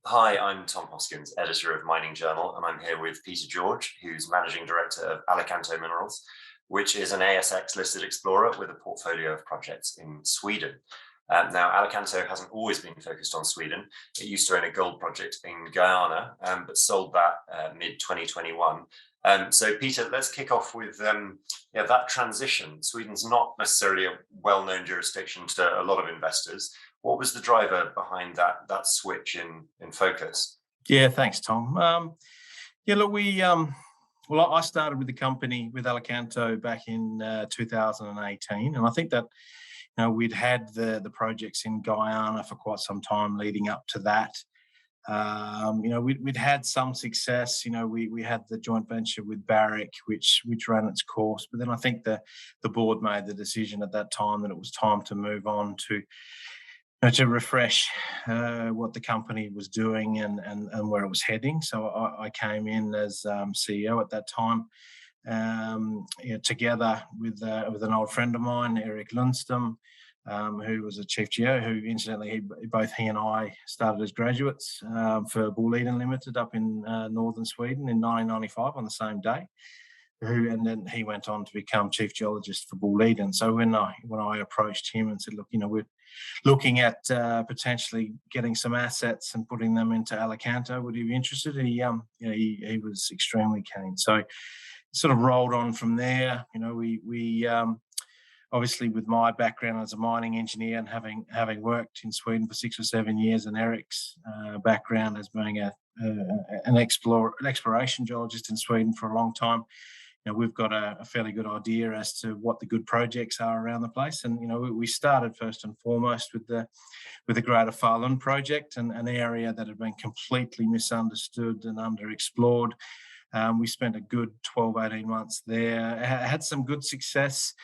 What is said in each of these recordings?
Hi, I'm Tom Hoskins, editor of Mining Journal, and I'm here with Peter George, who's managing director of Alicanto Minerals, which is an ASX listed explorer with a portfolio of projects in Sweden. Now, Alicanto hasn't always been focused on Sweden. It used to own a gold project in Guyana, but sold that mid 2021. So, Peter, let's kick off with that transition. Sweden's not necessarily a well-known jurisdiction to a lot of investors. What was the driver behind that switch in focus? Yeah, thanks, Tom. Yeah, look, well, I started with the company with Alicanto back in 2018, and I think that we'd had the projects in Guyana for quite some time leading up to that. We'd had some success. We had the joint venture with Barrick, which ran its course, but then I think the board made the decision at that time that it was time to move on to refresh what the company was doing and where it was heading. So I came in as CEO at that time, together with an old friend of mine, Eric Lundström, who was a chief geo, who incidentally both he and I started as graduates for Boliden Limited up in northern Sweden in 1995 on the same day. And then he went on to become chief geologist for Boliden. So when I approached him and said, look, we're looking at potentially getting some assets and putting them into Alicanto, would you be interested? He was extremely keen. So it sort of rolled on from there. We obviously, with my background as a mining engineer and having worked in Sweden for 6 or 7 years, and Eric's background as being an exploration geologist in Sweden for a long time, we've got a fairly good idea as to what the good projects are around the place. And we started first and foremost with the Greater Falun project, and an area that had been completely misunderstood and underexplored. We spent a good 12, 18 months there. Had some good success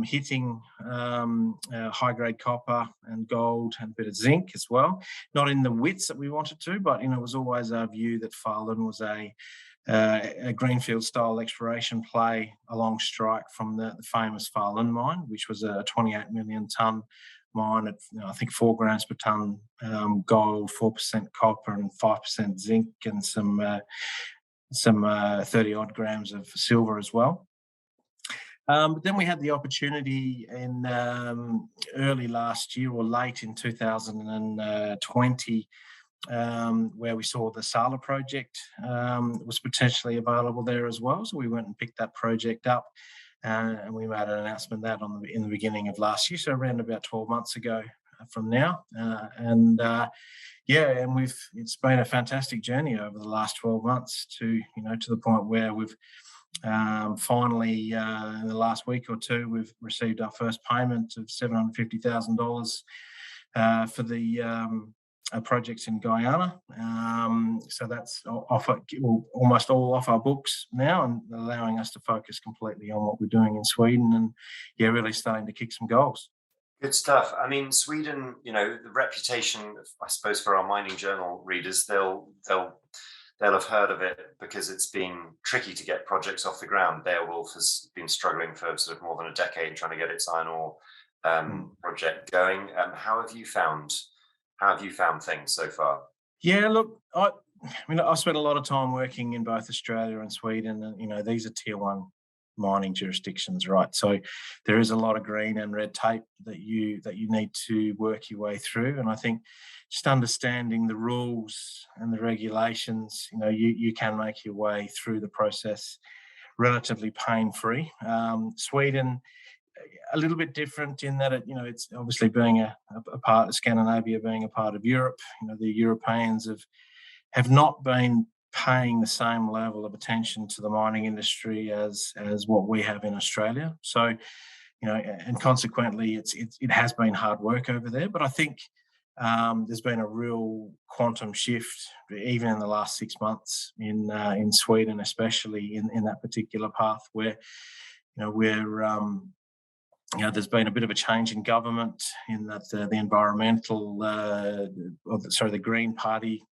hitting high-grade copper and gold and a bit of zinc as well. Not in the widths that we wanted to, but it was always our view that Falun was a greenfield-style exploration play along strike from the famous Falun mine, which was a 28 million tonne mine at I think 4 grams per tonne gold, 4% copper, and 5% zinc, and some 30 odd grams of silver as well. But then we had the opportunity in early last year or late in 2020, where we saw the Sala project was potentially available there as well. So we went and picked that project up, and we made an announcement that in the beginning of last year, so around about 12 months ago from now. And it's been a fantastic journey over the last 12 months to the point where we've finally, in the last week or two, we've received our first payment of $750,000 for the projects in Guyana. So that's almost all off our books now, and allowing us to focus completely on what we're doing in Sweden, and really starting to kick some goals. Good stuff. I mean, Sweden, the reputation, I suppose, for our Mining Journal readers, they'll have heard of it because it's been tricky to get projects off the ground. Beowulf has been struggling for sort of more than a decade trying to get its iron ore project going. How have you found things so far? Yeah, look, I spent a lot of time working in both Australia and Sweden, and these are tier one mining jurisdictions, right? So there is a lot of green and red tape that you need to work your way through, and I think just understanding the rules and the regulations, you can make your way through the process relatively pain-free. Sweden, a little bit different in that it's obviously being a part of Scandinavia, being a part of Europe. The Europeans have not been paying the same level of attention to the mining industry as what we have in Australia. So, and consequently, it has been hard work over there. But I think there's been a real quantum shift, even in the last 6 months in Sweden, especially in that particular path where there's been a bit of a change in government in that the the Green Party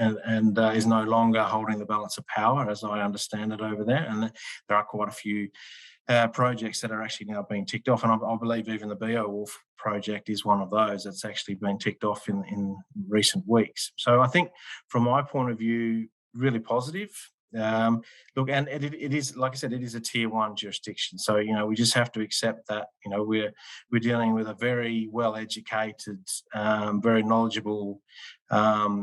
is no longer holding the balance of power, as I understand it over there. And there are quite a few projects that are actually now being ticked off. And I believe even the Beowulf project is one of those that's actually been ticked off in recent weeks. So I think from my point of view, really positive. Look, and it is, like I said, it is a tier 1 jurisdiction. So, we just have to accept that, we're dealing with a very well-educated, very knowledgeable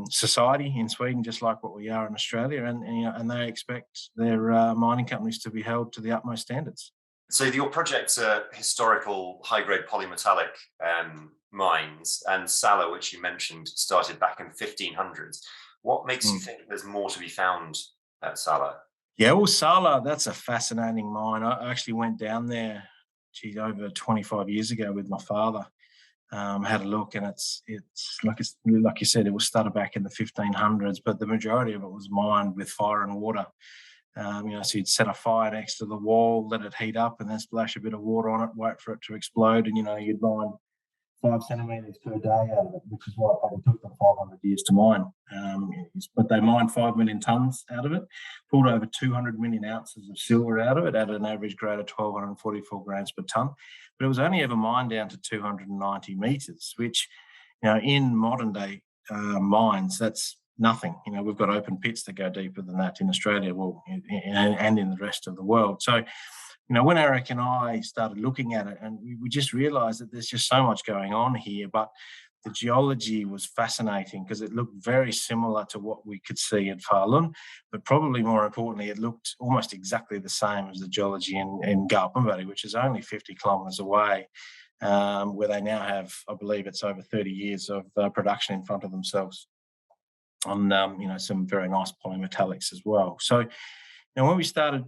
society in Sweden, just like what we are in Australia. And they expect their mining companies to be held to the utmost standards. So your projects are historical high-grade polymetallic mines, and Sala, which you mentioned, started back in the 1500s. What makes you think there's more to be found at Sala? Yeah, well, Sala, that's a fascinating mine. I actually went down there, over 25 years ago with my father. Had a look, and it's like you said, it was started back in the 1500s, but the majority of it was mined with fire and water. So you'd set a fire next to the wall, let it heat up, and then splash a bit of water on it, wait for it to explode, and you'd mine 5 centimetres per day out of it, which is why it probably took them 500 years to mine. But they mined 5 million tonnes out of it, pulled over 200 million ounces of silver out of it at an average grade of 1,244 grams per tonne. But it was only ever mined down to 290 metres, which, in modern day mines, that's nothing. We've got open pits that go deeper than that in Australia, and in the rest of the world. So, when Eric and I started looking at it, and we just realised that there's just so much going on here, but the geology was fascinating because it looked very similar to what we could see at Falun, but probably more importantly, it looked almost exactly the same as the geology in Garpenberg, which is only 50 kilometres away, where they now have, I believe it's over 30 years of production in front of themselves on, some very nice polymetallics as well. So, when we started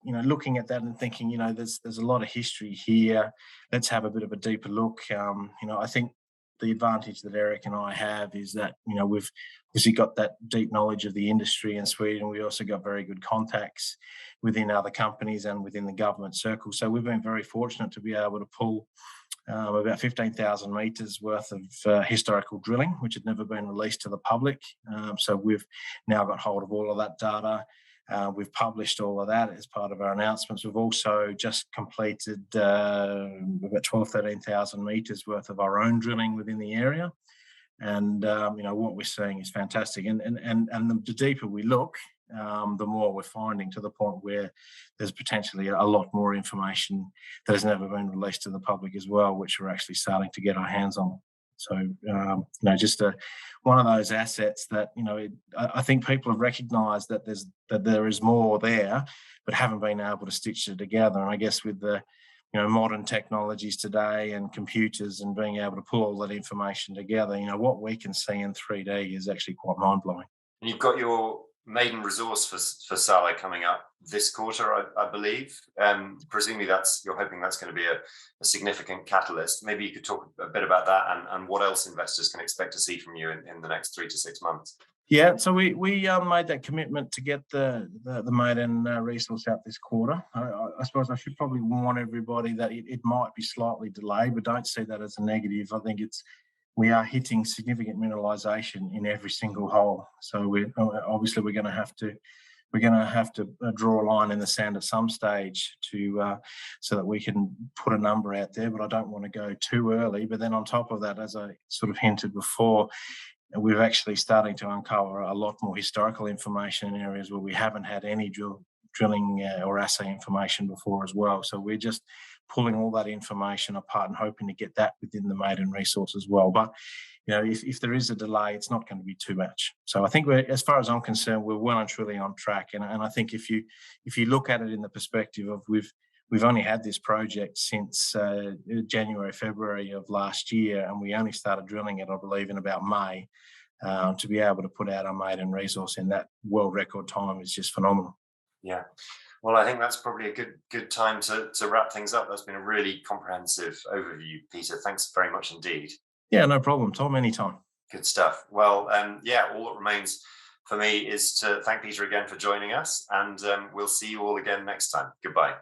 looking at that and thinking, there's a lot of history here. Let's have a bit of a deeper look. I think the advantage that Eric and I have is that, we've obviously got that deep knowledge of the industry in Sweden. We also got very good contacts within other companies and within the government circle. So we've been very fortunate to be able to pull about 15,000 metres worth of historical drilling, which had never been released to the public. So we've now got hold of all of that data. We've published all of that as part of our announcements. We've also just completed about 13,000 metres worth of our own drilling within the area. And, what we're seeing is fantastic. And the deeper we look, the more we're finding, to the point where there's potentially a lot more information that has never been released to the public as well, which we're actually starting to get our hands on. So, just one of those assets that, I think people have recognised that there is more there, but haven't been able to stitch it together. And I guess with the, modern technologies today and computers and being able to pull all that information together, what we can see in 3D is actually quite mind-blowing. And you've got your maiden resource for Sala coming up this quarter, I believe. Presumably you're hoping that's going to be a significant catalyst. Maybe you could talk a bit about that and what else investors can expect to see from you in the next 3 to 6 months. Yeah, so we made that commitment to get the maiden resource out this quarter. I suppose I should probably warn everybody that it might be slightly delayed, but don't see that as a negative. I think we are hitting significant mineralisation in every single hole. So we're going to have to draw a line in the sand at some stage so that we can put a number out there. But I don't want to go too early. But then on top of that, as I sort of hinted before, we're actually starting to uncover a lot more historical information in areas where we haven't had any drilling or assay information before as well. So we're just pulling all that information apart and hoping to get that within the maiden resource as well. But if there is a delay, it's not going to be too much. So I think as far as I'm concerned, we're well and truly on track. And I think if you look at it in the perspective of we've only had this project since January, February of last year, and we only started drilling it, I believe, in about May. To be able to put out our maiden resource in that world record time is just phenomenal. Yeah. Well, I think that's probably a good time to wrap things up. That's been a really comprehensive overview, Peter. Thanks very much indeed. Yeah, no problem, Tom, anytime. Good stuff. Well, all that remains for me is to thank Peter again for joining us, and we'll see you all again next time. Goodbye.